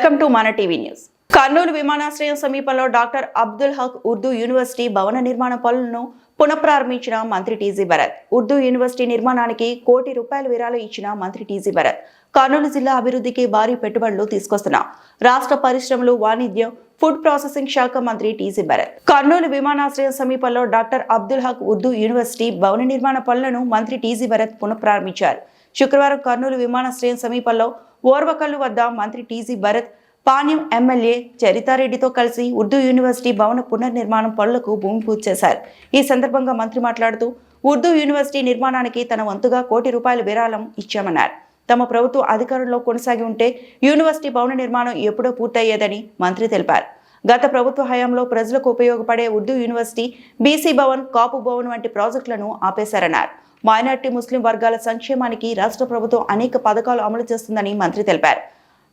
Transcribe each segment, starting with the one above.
Welcome to మన TV news. Kurnool విమానాశ్రయం సమీపంలో డాక్టర్ అబ్దుల్ హక్ ఉర్దూ యూనివర్సిటీ భవన నిర్మాణ పనులను పునఃప్రారంభించిన మంత్రి టీజీ భరత్. ఉర్దూ యూనివర్సిటీ నిర్మాణానికి ₹1 కోటి విరాళం ఇచ్చిన మంత్రి టీజీ భరత్ కర్నూలు జిల్లా అభివృద్ధికి భారీ పెట్టుబడులు తీసుకొస్తున్న రాష్ట్ర పరిశ్రమలు, వాణిజ్యం, ఫుడ్ ప్రాసెసింగ్ శాఖ మంత్రి టీజీ భరత్ కర్నూలు విమానాశ్రయం సమీపంలో డాక్టర్ అబ్దుల్ హక్ ఉర్దూ యూనివర్సిటీ భవన నిర్మాణ పనులను మంత్రి టీజీ భరత్ పునఃప్రారంభించారు. శుక్రవారం కర్నూలు విమానాశ్రయం సమీపంలో ఓర్వకల్లు వద్ద మంత్రి టీజీ భరత్ పాణ్యం ఎమ్మెల్యే చరితారెడ్డితో కలిసి ఉర్దూ యూనివర్సిటీ భవన పునర్నిర్మాణం పనులకు భూమి పూజ చేశారు. ఈ సందర్భంగా మంత్రి మాట్లాడుతూ ఉర్దూ యూనివర్సిటీ నిర్మాణానికి తన వంతుగా ₹1 విరాళం ఇచ్చామన్నారు. తమ ప్రభుత్వం అధికారంలో కొనసాగి ఉంటే యూనివర్సిటీ భవన నిర్మాణం ఎప్పుడో పూర్తయ్యేదని మంత్రి తెలిపారు. గత ప్రభుత్వ హయాంలో ప్రజలకు ఉపయోగపడే ఉర్దూ యూనివర్సిటీ, బీసీ భవన్, కాపు భవన్ వంటి ప్రాజెక్టులను ఆపేశారన్నారు. మైనార్టీ, ముస్లిం వర్గాల సంక్షేమానికి రాష్ట్ర ప్రభుత్వం అనేక పథకాలు అమలు చేస్తుందని మంత్రి తెలిపారు.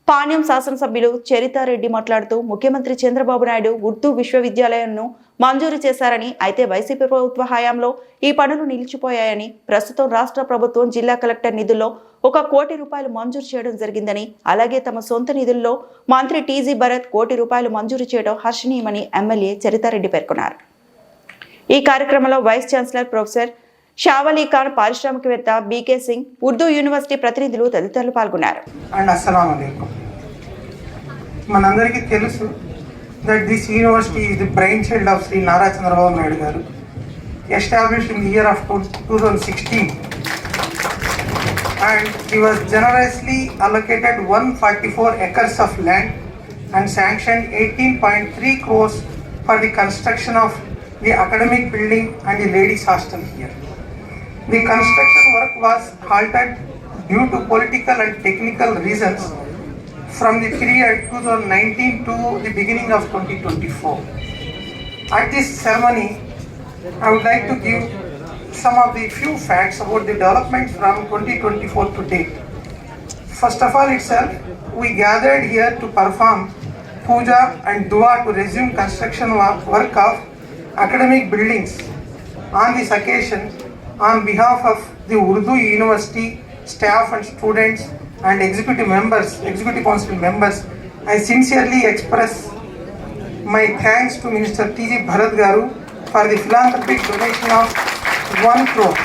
పాణ్యం శాసనసభ్యులు చరితారెడ్డి మాట్లాడుతూ ముఖ్యమంత్రి చంద్రబాబు నాయుడు ఉర్దూ విశ్వవిద్యాలయాలను మంజూరు చేశారని, అయితే వైసీపీ ప్రభుత్వ హయాంలో ఈ పనులు నిలిచిపోయాయని, ప్రస్తుతం రాష్ట్ర ప్రభుత్వం జిల్లా కలెక్టర్ నిధుల్లో ₹1 కోటి మంజూరు చేయడం జరిగిందని, అలాగే తమ సొంత నిధుల్లో మంత్రి టీజీ భరత్ ₹1 కోటి మంజూరు చేయడం హర్షణీయమని ఎమ్మెల్యే చరితారెడ్డి పేర్కొన్నారు. ఈ కార్యక్రమంలో vice chancellor professor Shavali Khan, పారిశ్రామికవేత్త బీకే సింగ్, ఉర్దూ యూనివర్సిటీ ప్రతినిధులు తదితరులు పాల్గొన్నారు. మనందరికీ తెలుసు that this university is the brainchild of Sri Nara Chandrababu Naidu garu, established in the year of 2016, and he was generously allocated 144 acres of land and sanctioned 18.3 crores for the construction of the academic building and the ladies hostel here. The construction work was halted due to political and technical reasons from the period 2019 to the beginning of 2024. At this ceremony, I would like to give some of the few facts about the developments from 2024 to date. First of all itself, we gathered here to perform puja and dua to resume construction work of academic buildings. On this occasion, on behalf of the Urdu University staff and students and executive council members, I sincerely express my thanks to Minister T.J. Bharat Garu for the philanthropic donation of 1 crore.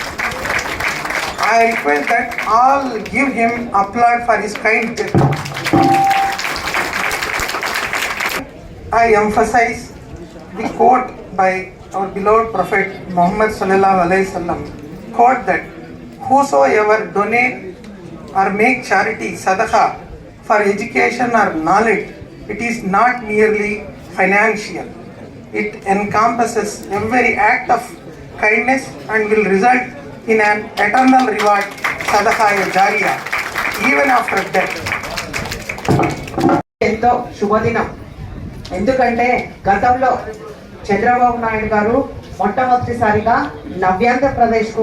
I request that all give him applaud for his kind gesture. I emphasize the quote by our beloved Prophet Muhammad sallallahu alaihi wasallam, quote that whosoever donate or make charity, sadaqah for education or knowledge, it is not merely financial. It encompasses every act of kindness and will result in an eternal reward, sadaqah jariyah, even after death. ఎంతో శుభదినం. ఎందుకంటే గతంలో చంద్రబాబు నాయుడు గారు మొట్టమొదటిసారిగా నవ్యాంధ్రప్రదేశ్కు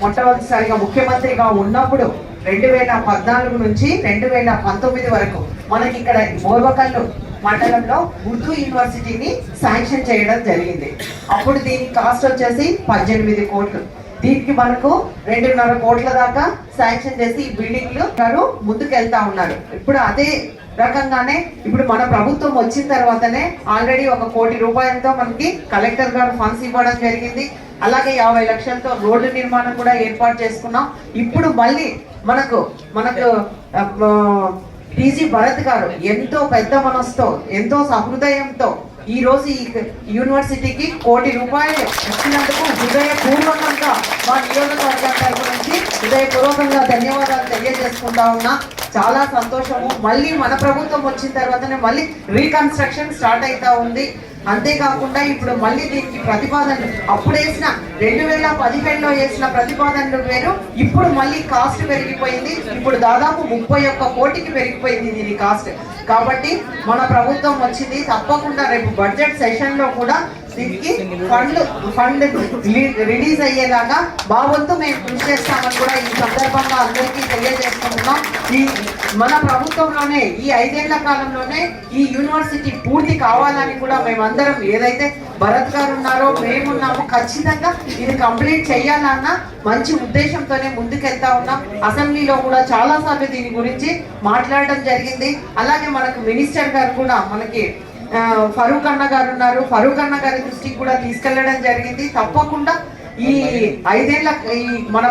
మొట్టమొదటిసారిగా ముఖ్యమంత్రిగా ఉన్నప్పుడు 2014 నుంచి 2019 వరకు మనకి ఇక్కడ ఓర్వకల్లు మండలంలో ఉర్దూ యూనివర్సిటీని శాంక్షన్ చేయడం జరిగింది. అప్పుడు దీని కాస్ట్ వచ్చేసి 18 కోట్లు. దీనికి మనకు 2.5 కోట్ల దాకా శాంక్షన్ చేసి ఈ బిల్డింగ్లు గారు ముందుకెళ్తా ఉన్నారు. ఇప్పుడు అదే రకంగానే ఇప్పుడు మన ప్రభుత్వం వచ్చిన తర్వాతనే ఆల్రెడీ ₹1 కోటి మనకి కలెక్టర్ గారు ఫండ్స్ ఇవ్వడం జరిగింది. అలాగే 50 లక్షలతో రోడ్డు నిర్మాణం కూడా ఏర్పాటు చేసుకున్నాం. ఇప్పుడు మళ్ళీ మనకు టీజీ భరత్ గారు ఎంతో పెద్ద మనసుతో, ఎంతో సహృదయంతో ఈ రోజు ఈ యూనివర్సిటీకి ₹1 కోటి ఇచ్చినందుకు హృదయపూర్వకంగా మా నియోజకవర్గం తరపు నుంచి హృదయపూర్వకంగా ధన్యవాదాలు తెలియజేసుకుంటా ఉన్నా. చాలా సంతోషము. మళ్ళీ మన ప్రభుత్వం వచ్చిన తర్వాతనే మళ్ళీ రీకన్స్ట్రక్షన్ స్టార్ట్ అవుతా ఉంది. అంతేకాకుండా ఇప్పుడు మళ్ళీ దీనికి ప్రతిపాదనలు అప్పుడు వేసిన 2017లో వేసిన ప్రతిపాదనలు వేరు, ఇప్పుడు మళ్ళీ కాస్ట్ పెరిగిపోయింది. ఇప్పుడు దాదాపు 31 కోటికి పెరిగిపోయింది దీని కాస్ట్. కాబట్టి మన ప్రభుత్వం వచ్చింది, తప్పకుండా రేపు బడ్జెట్ సెషన్లో కూడా దీనికి ఫండ్ రిలీజ్ అయ్యేలాగా మా వంతు మేము కృషి చేస్తామని కూడా ఈ సందర్భంగా అందరికీ తెలియజేస్తున్నాం. ఈ మన ప్రభుత్వంలోనే ఈ 5 ఏళ్ల కాలంలోనే ఈ యూనివర్సిటీ పూర్తి కావాలని కూడా మేమందరం ఏదైతే భరత్ గారు ఉన్నారో మేమున్నాము, ఖచ్చితంగా ఇది కంప్లీట్ చేయాలన్న మంచి ఉద్దేశంతోనే ముందుకెళ్తా ఉన్నాం. అసెంబ్లీలో కూడా చాలా సార్లు దీని గురించి మాట్లాడడం జరిగింది. అలాగే మనకు మినిస్టర్ గారు కూడా మనకి ఫరూక్ అన్న గారు ఉన్నారు, ఫరూక్ అన్న గారి దృష్టికి కూడా తీసుకెళ్లడం జరిగింది. తప్పకుండా ఈ 5 ఏళ్ల మన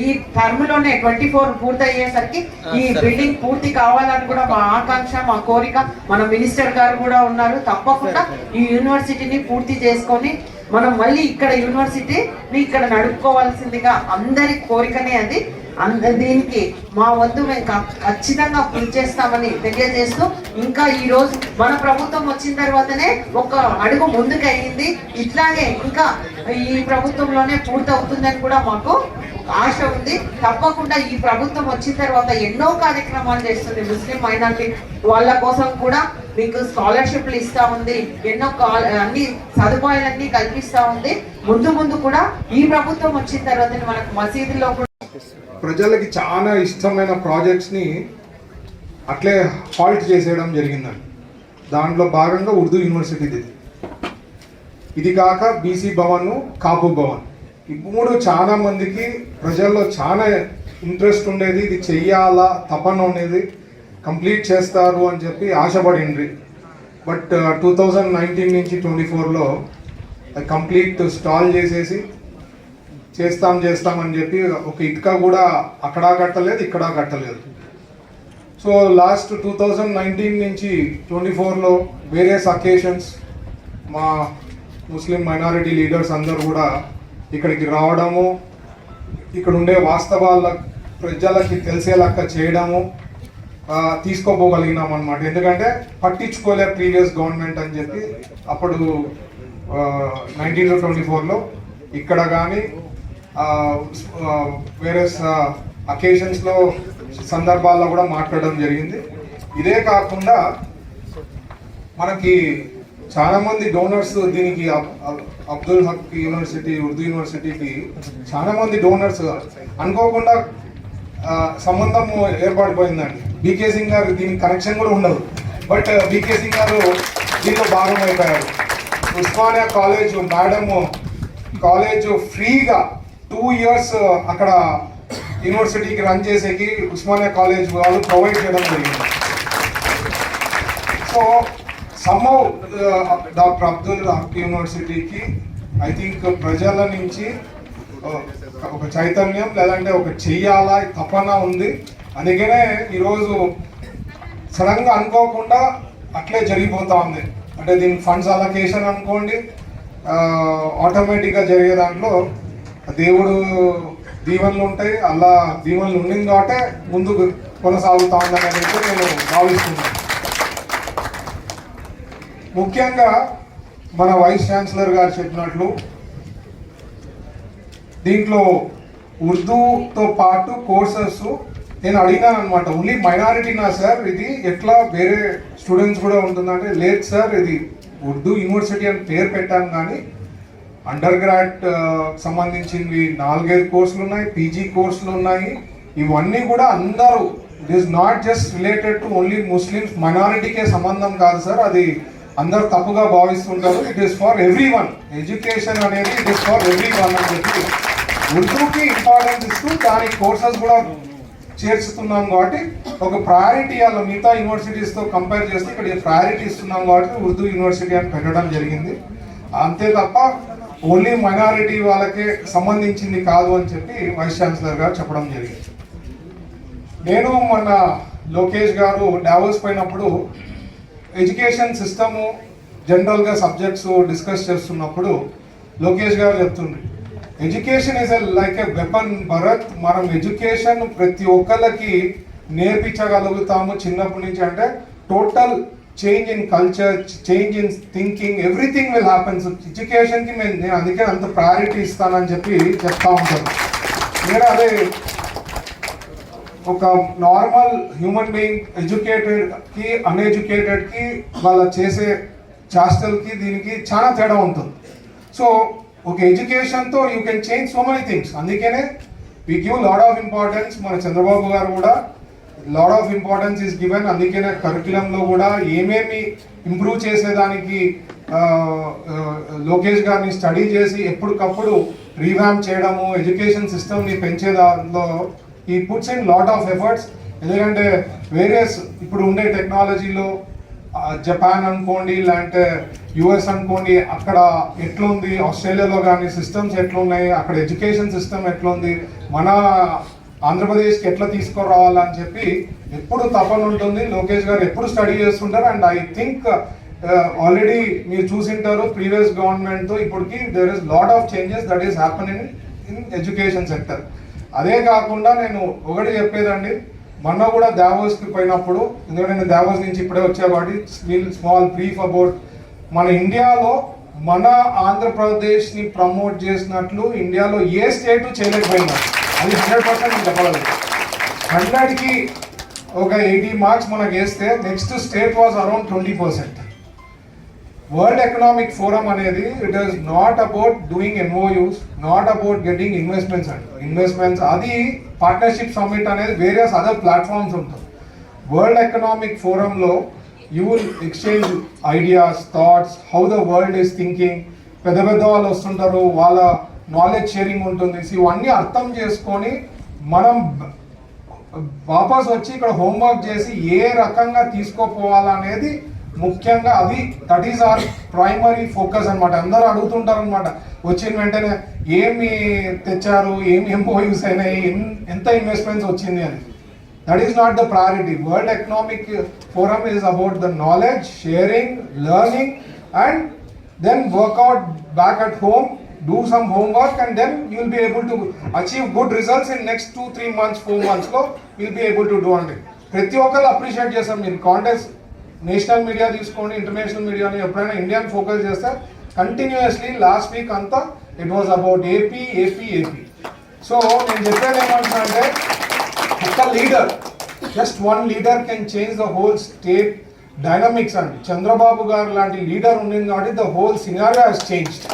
ఈ టర్మ్ లోనే 24 పూర్తయ్యేసరికి ఈ బిల్డింగ్ పూర్తి కావాలని కూడా మా ఆకాంక్ష, మా కోరిక. మన మినిస్టర్ గారు కూడా ఉన్నారు. తప్పకుండా ఈ యూనివర్సిటీని పూర్తి చేసుకొని మనం మళ్ళీ ఇక్కడ యూనివర్సిటీని ఇక్కడ నడుపుకోవాల్సిందిగా అందరి కోరికనే అది. దీనికి మా వంతు మేము ఖచ్చితంగా కృషి చేస్తామని తెలియజేస్తూ, ఇంకా ఈ రోజు మన ప్రభుత్వం వచ్చిన తర్వాతనే ఒక అడుగు ముందుకు అయ్యింది. ఇట్లాగే ఇంకా ఈ ప్రభుత్వంలోనే పూర్తవుతుందని కూడా మాకు ఆశ ఉంది. తప్పకుండా ఈ ప్రభుత్వం వచ్చిన తర్వాత ఎన్నో కార్యక్రమాలు చేస్తుంది. ముస్లిం మైనారిటీ వాళ్ళ కోసం కూడా మీకు స్కాలర్షిప్లు ఇస్తా ఉంది, ఎన్నో అన్ని సదుపాయాలన్నీ కల్పిస్తా ఉంది. ముందు కూడా ఈ ప్రభుత్వం వచ్చిన తర్వాత మనకు మసీదుల్లో కూడా ప్రజలకి చాలా ఇష్టమైన ప్రాజెక్ట్స్ని అట్లే హాల్ట్ చేసేయడం జరిగిందండి. దాంట్లో భాగంగా ఉర్దూ యూనివర్సిటీది ఇది కాక బీసీ భవన్, కాపు భవన్, ఈ 3 చాలా మందికి ప్రజల్లో చాలా ఇంట్రెస్ట్ ఉండేది. ఇది చెయ్యాలా తపన ఉండేది, కంప్లీట్ చేస్తారు అని చెప్పి ఆశపడిండ్రి. బట్ 2019 నుంచి 24లో కంప్లీట్ స్టాల్ చేసేసి చేస్తామని చెప్పి ఒక ఇటుక కూడా అక్కడా కట్టలేదు, ఇక్కడా కట్టలేదు. సో లాస్ట్ 2019 నుంచి 24లో వేరియస్ అకేషన్స్ మా ముస్లిం మైనారిటీ లీడర్స్ అందరూ కూడా ఇక్కడికి రావడము, ఇక్కడ ఉండే వాస్తవాల ప్రజలకి తెలిసేలాగా చేయడము తీసుకోపోగలిగినాం అనమాట. ఎందుకంటే పట్టించుకోలే ప్రీవియస్ గవర్నమెంట్ అని చెప్పి అప్పుడు 1924లో ఇక్కడ కానీ వేరే అకేషన్స్లో సందర్భాల్లో కూడా మాట్లాడడం జరిగింది. ఇదే కాకుండా మనకి చాలా మంది డోనర్స్ దీనికి అబ్దుల్ హక్ యూనివర్సిటీ, ఉర్దూ యూనివర్సిటీకి చాలా మంది డోనర్స్ అనుకోకుండా సంబంధం ఏర్పడిపోయిందండి. బీకే సింగ్ గారు దీనికి కనెక్షన్ కూడా ఉండదు, బట్ బీకే సింగ్ గారు దీంట్లో భాగం అయిపోయారు. ఉస్మానియా కాలేజ్ మేడం కాలేజ్ ఫ్రీగా 2 years అక్కడ యూనివర్సిటీకి రన్ చేసేకి ఉస్మానియా కాలేజ్ వాళ్ళు ప్రొవైడ్ చేయడం జరిగింది. So somehow doctor Abdul Haq యూనివర్సిటీకి ఐ థింక్ ప్రజల నుంచి ఒక చైతన్యం లేదంటే ఒక చెయ్యాలా తపన ఉంది. అందుకనే ఈరోజు సడన్గా అనుకోకుండా అట్లే జరిగిపోతా ఉంది. అంటే దీనికి ఫండ్స్ అలొకేషన్ అనుకోండి, ఆటోమేటిక్గా జరిగే దాంట్లో దేవుడు దీవెనలు ఉంటాయి. అలా దీవెనలు ఉండింది కాబట్టి ముందుకు కొనసాగుతా ఉందని అయితే నేను భావిస్తున్నాను. ముఖ్యంగా మన వైస్ ఛాన్సలర్ గారు చెప్పినట్లు దీంట్లో ఉర్దూతో పాటు కోర్సెస్ నేను అడిగినాను అనమాట. ఓన్లీ మైనారిటీనా సార్, ఇది ఎట్లా వేరే స్టూడెంట్స్ కూడా ఉంటుందంటే లేదు సార్, ఇది ఉర్దూ యూనివర్సిటీ అని పేరు పెట్టాను కానీ అండర్ గ్రాడ్ సంబంధించినవి 4-5 కోర్సులు ఉన్నాయి, పీజీ కోర్సులు ఉన్నాయి. ఇవన్నీ కూడా అందరూ, it is not just related to only Muslims, మైనారిటీకే సంబంధం కాదు సార్, అది అందరూ తప్పుగా భావిస్తుంటారు. It is for everyone, education అనేది it is for everyone అని చెప్పి ఉర్దూకి ఇంపార్టెన్స్ ఇస్తూ దానికి కోర్సెస్ కూడా చేర్చుతున్నాం. కాబట్టి ఒక ప్రయారిటీ అలా మిగతా యూనివర్సిటీస్తో కంపేర్ చేస్తే ఇక్కడ ప్రయారిటీ ఇస్తున్నాం కాబట్టి ఉర్దూ యూనివర్సిటీ అని పెట్టడం జరిగింది. అంతే తప్ప ఓన్లీ మైనారిటీ వాళ్ళకే సంబంధించింది కాదు అని చెప్పి వైస్ ఛాన్సలర్ గారు చెప్పడం జరిగింది. నేను మొన్న లోకేష్ గారు డావోస్ పోయినప్పుడు ఎడ్యుకేషన్ సిస్టము జనరల్గా సబ్జెక్ట్స్ డిస్కస్ చేస్తున్నప్పుడు లోకేష్ గారు చెప్తుండ్రు, education is like a weapon Bharat. మనం ఎడ్యుకేషన్ ప్రతి ఒక్కళ్ళకి నేర్పించగలుగుతాము చిన్నప్పటి నుంచి. అంటే total change in culture, change in thinking, everything will happens. ఎడ్యుకేషన్కి నేను అందుకే అంత ప్రయారిటీ ఇస్తానని చెప్పి చెప్తా ఉంటాను. నేను అదే ఒక నార్మల్ హ్యూమన్ బీయింగ్ ఎడ్యుకేటెడ్కి అన్ఎడ్యుకేటెడ్కి వాళ్ళ చేసే చేష్టలకి దీనికి చాలా తేడా ఉంటుంది. సో ఒక ఎడ్యుకేషన్తో you can change so many things. అందుకనే we give lot of importance. మన చంద్రబాబు గారు కూడా lot of importance is given. అందుకనే కరిక్యులంలో కూడా ఏమేమి ఇంప్రూవ్ చేసేదానికి లోకేష్ గారిని స్టడీ చేసి ఎప్పటికప్పుడు రీవ్యాంప్ చేయడము, ఎడ్యుకేషన్ సిస్టమ్ని పెంచే దానిలో ఈ puts in lot of efforts. ఎందుకంటే వేరియస్ ఇప్పుడు ఉండే టెక్నాలజీలో జపాన్ అనుకోండి, లేదంటే యుఎస్ అనుకోండి, అక్కడ ఎట్లుంది, ఆస్ట్రేలియాలో కానీ సిస్టమ్స్ ఎట్లున్నాయి, అక్కడ ఎడ్యుకేషన్ సిస్టమ్ ఎట్లుంది, మన ఆంధ్రప్రదేశ్కి ఎట్లా తీసుకురావాలని చెప్పి ఎప్పుడు తపన ఉంటుంది. లోకేష్ గారు ఎప్పుడు స్టడీ చేస్తుంటారు. అండ్ ఐ థింక్ ఆల్రెడీ మీరు చూసింటారు ప్రీవియస్ గవర్నమెంట్తో ఇప్పటికి there is lot of changes that is happening in education sector. అదే కాకుండా నేను ఒకటి చెప్పేదండి, మొన్న కూడా దావోస్కి పోయినప్పుడు, ఎందుకంటే నేను దావోస్ నుంచి ఇప్పుడే వచ్చా కాబట్టి స్మాల్ బ్రీఫ్ అబౌట్ మన ఇండియాలో మన ఆంధ్రప్రదేశ్ని ప్రమోట్ చేసినట్లు ఇండియాలో ఏ స్టేట్ చేయలేకపోయినా అది 100% చెప్పగలదు. 100కి ఒక 80 మార్క్స్ మనకు వేస్తే next state was around 20%. World economic forum అనేది it is not about doing MOUs, not about getting investments investments, అది పార్ట్నర్షిప్ సమ్మిట్ అనేది వేరియస్ అదర్ ప్లాట్ఫామ్స్ ఉంటుంది. వరల్డ్ ఎకనామిక్ ఫోరంలో you will exchange ideas, thoughts, how the world is thinking. పెద్ద పెద్ద వాళ్ళు వస్తుంటారు, వాళ్ళ నాలెడ్జ్ షేరింగ్ ఉంటుంది. ఇవన్నీ అర్థం చేసుకొని మనం వాపస్ వచ్చి ఇక్కడ హోంవర్క్ చేసి ఏ రకంగా తీసుకోపోవాలనేది ముఖ్యంగా అది that is our primary focus అనమాట. అందరూ అడుగుతుంటారు అనమాట వచ్చిన వెంటనే ఏమి తెచ్చారు, ఏమి MOUs అయినాయి, ఎంత ఇన్వెస్ట్మెంట్స్ వచ్చింది అని. That is not the priority. World economic forum is about the knowledge sharing, learning, and then work out back at home, do some homework, and then you will be able to achieve good results in next 2-3 months, 4 months లో you'll be able to do it. ప్రతి ఒక్కరు appreciate చేస్తాం. మీరు contest national media తీసుకోండి, international మీడియాని ఎప్పుడైనా ఇండియాని focus చేస్తే కంటిన్యూస్లీ లాస్ట్ వీక్ అంతా it was about AP. So నేను చెప్పేది ఏమంటున్నా అంటే ఒక leader, just one leader can change the whole state dynamics అండి. చంద్రబాబు గారు లాంటి లీడర్ ఉండింది కాబట్టి the whole scenario has changed.